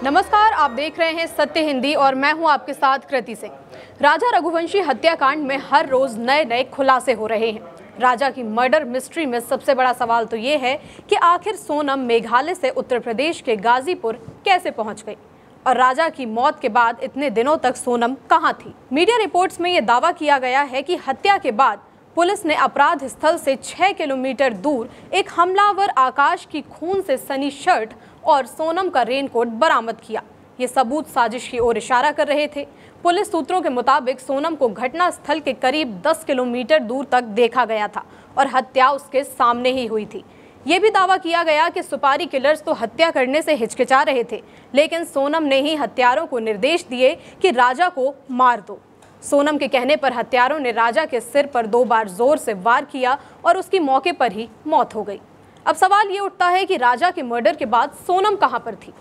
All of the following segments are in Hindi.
नमस्कार, आप देख रहे हैं सत्य हिंदी और मैं हूं आपके साथ कृति सिंह। राजा रघुवंशी हत्याकांड में हर रोज नए नए खुलासे हो रहे हैं। राजा की मर्डर मिस्ट्री में सबसे बड़ा सवाल तो ये है कि आखिर सोनम मेघालय से उत्तर प्रदेश के गाजीपुर कैसे पहुंच गई और राजा की मौत के बाद इतने दिनों तक सोनम कहां थी। मीडिया रिपोर्ट्स में यह दावा किया गया है कि हत्या के बाद पुलिस ने अपराध स्थल से 6 किलोमीटर दूर एक हमलावर आकाश की खून से सनी शर्ट और सोनम का रेनकोट बरामद किया। ये सबूत साजिश की ओर इशारा कर रहे थे। पुलिस सूत्रों के मुताबिक सोनम को घटना स्थल के करीब 10 किलोमीटर दूर तक देखा गया था और हत्या उसके सामने ही हुई थी। ये भी दावा किया गया कि सुपारी किलर्स तो हत्या करने से हिचकिचा रहे थे, लेकिन सोनम ने ही हत्यारों को निर्देश दिए कि राजा को मार दो। सोनम के कहने पर हत्यारों ने राजा के सिर पर 2 बार जोर से वार किया और उसकी मौके पर ही मौत हो गई। अब सवाल ये उठता है कि राजा के मर्डर के बाद सोनम कहां पर थी।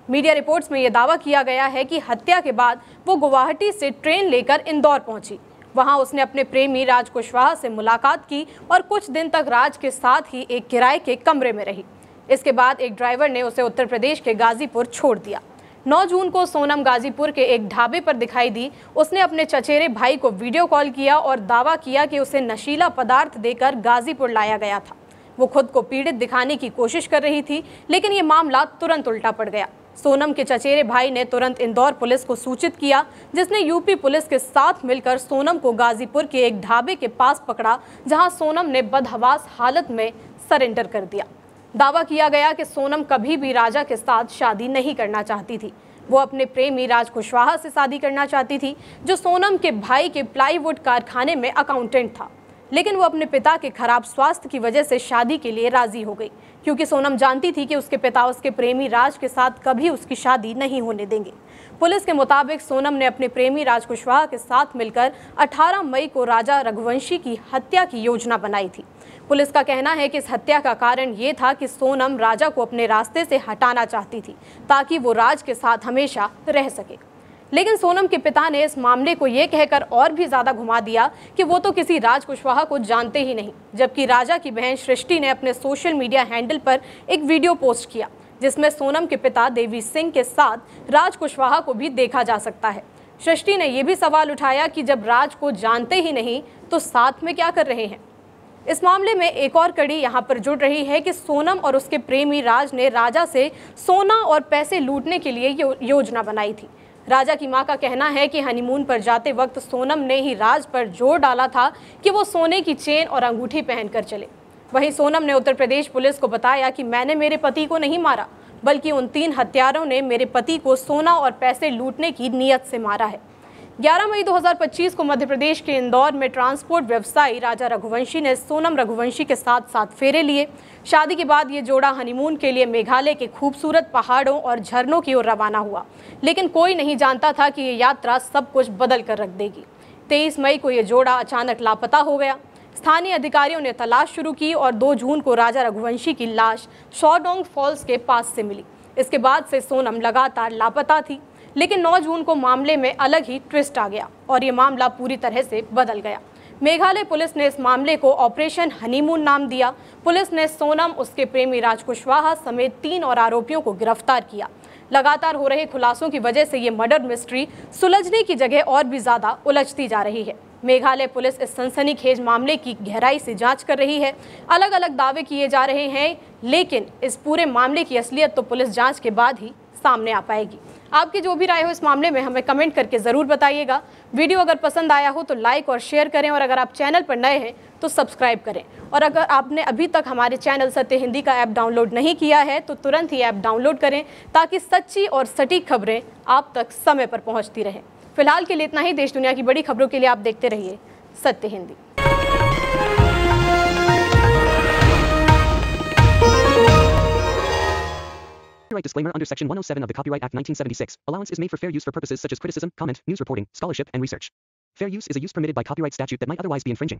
मीडिया रिपोर्ट्स में यह दावा किया गया है कि हत्या के बाद वो गुवाहाटी से ट्रेन लेकर इंदौर पहुंची। वहां उसने अपने प्रेमी राज कुशवाहा से मुलाकात की और कुछ दिन तक राज के साथ ही एक किराए के कमरे में रही। इसके बाद एक ड्राइवर ने उसे उत्तर प्रदेश के गाजीपुर छोड़ दिया। 9 जून को सोनम गाजीपुर के एक ढाबे पर दिखाई दी। उसने अपने चचेरे भाई को वीडियो कॉल किया और दावा किया कि उसे नशीला पदार्थ देकर गाजीपुर लाया गया था। वो खुद को पीड़ित दिखाने की कोशिश कर रही थी, लेकिन ये मामला तुरंत उल्टा पड़ गया। सोनम के चचेरे भाई ने तुरंत इंदौर पुलिस को सूचित किया, जिसने यूपी पुलिस के साथ मिलकर सोनम को गाजीपुर के एक ढाबे के पास पकड़ा, जहां सोनम ने बदहवास हालत में सरेंडर कर दिया। दावा किया गया कि सोनम कभी भी राजा के साथ शादी नहीं करना चाहती थी। वो अपने प्रेमी राज कुशवाहा से शादी करना चाहती थी, जो सोनम के भाई के प्लाईवुड कारखाने में अकाउंटेंट था। लेकिन वो अपने पिता के खराब स्वास्थ्य की वजह से शादी के लिए राजी हो गई, क्योंकि सोनम जानती थी कि उसके पिता उसके प्रेमी राज के साथ कभी उसकी शादी नहीं होने देंगे। पुलिस के मुताबिक सोनम ने अपने प्रेमी राज कुशवाहा के साथ मिलकर 18 मई को राजा रघुवंशी की हत्या की योजना बनाई थी। पुलिस का कहना है कि इस हत्या का कारण ये था कि सोनम राजा को अपने रास्ते से हटाना चाहती थी, ताकि वो राज के साथ हमेशा रह सके। लेकिन सोनम के पिता ने इस मामले को ये कहकर और भी ज्यादा घुमा दिया कि वो तो किसी राज कुशवाहा को जानते ही नहीं, जबकि राजा की बहन सृष्टि ने अपने सोशल मीडिया हैंडल पर एक वीडियो पोस्ट किया, जिसमें सोनम के पिता देवी सिंह के साथ राज कुशवाहा को भी देखा जा सकता है। सृष्टि ने यह भी सवाल उठाया कि जब राज को जानते ही नहीं तो साथ में क्या कर रहे हैं। इस मामले में एक और कड़ी यहाँ पर जुड़ रही है कि सोनम और उसके प्रेमी राज ने राजा से सोना और पैसे लूटने के लिए योजना बनाई थी। राजा की मां का कहना है कि हनीमून पर जाते वक्त सोनम ने ही राज पर जोर डाला था कि वो सोने की चेन और अंगूठी पहनकर चले। वहीं सोनम ने उत्तर प्रदेश पुलिस को बताया कि मैंने मेरे पति को नहीं मारा, बल्कि उन 3 हत्यारों ने मेरे पति को सोना और पैसे लूटने की नीयत से मारा है। 11 मई 2025 को मध्य प्रदेश के इंदौर में ट्रांसपोर्ट व्यवसायी राजा रघुवंशी ने सोनम रघुवंशी के साथ 7 फेरे लिए। शादी के बाद ये जोड़ा हनीमून के लिए मेघालय के खूबसूरत पहाड़ों और झरनों की ओर रवाना हुआ, लेकिन कोई नहीं जानता था कि ये यात्रा सब कुछ बदल कर रख देगी। 23 मई को ये जोड़ा अचानक लापता हो गया। स्थानीय अधिकारियों ने तलाश शुरू की और 2 जून को राजा रघुवंशी की लाश शॉडोंग फॉल्स के पास से मिली। इसके बाद से सोनम लगातार लापता थी, लेकिन 9 जून को मामले में अलग ही ट्विस्ट आ गया और ये मामला पूरी तरह से बदल गया। मेघालय पुलिस ने इस मामले को ऑपरेशन हनीमून नाम दिया। पुलिस ने सोनम, उसके प्रेमी राज कुशवाहा समेत 3 और आरोपियों को गिरफ्तार किया। लगातार हो रहे खुलासों की वजह से ये मर्डर मिस्ट्री सुलझने की जगह और भी ज्यादा उलझती जा रही है। मेघालय पुलिस इस सनसनीखेज मामले की गहराई से जांच कर रही है। अलग अलग दावे किए जा रहे हैं, लेकिन इस पूरे मामले की असलियत तो पुलिस जांच के बाद ही सामने आ पाएगी। आपकी जो भी राय हो इस मामले में हमें कमेंट करके ज़रूर बताइएगा। वीडियो अगर पसंद आया हो तो लाइक और शेयर करें, और अगर आप चैनल पर नए हैं तो सब्सक्राइब करें। और अगर आपने अभी तक हमारे चैनल सत्य हिंदी का ऐप डाउनलोड नहीं किया है तो तुरंत ही ऐप डाउनलोड करें, ताकि सच्ची और सटीक खबरें आप तक समय पर पहुँचती रहें। फिलहाल के लिए इतना ही। देश दुनिया की बड़ी खबरों के लिए आप देखते रहिए सत्य Hindi. Copyright disclaimer under Section 107 of the Copyright Act 1976. Allowance is made for fair use for purposes such as criticism, comment, news reporting, scholarship, and research. Fair use is a use permitted by copyright statute that might otherwise be infringing.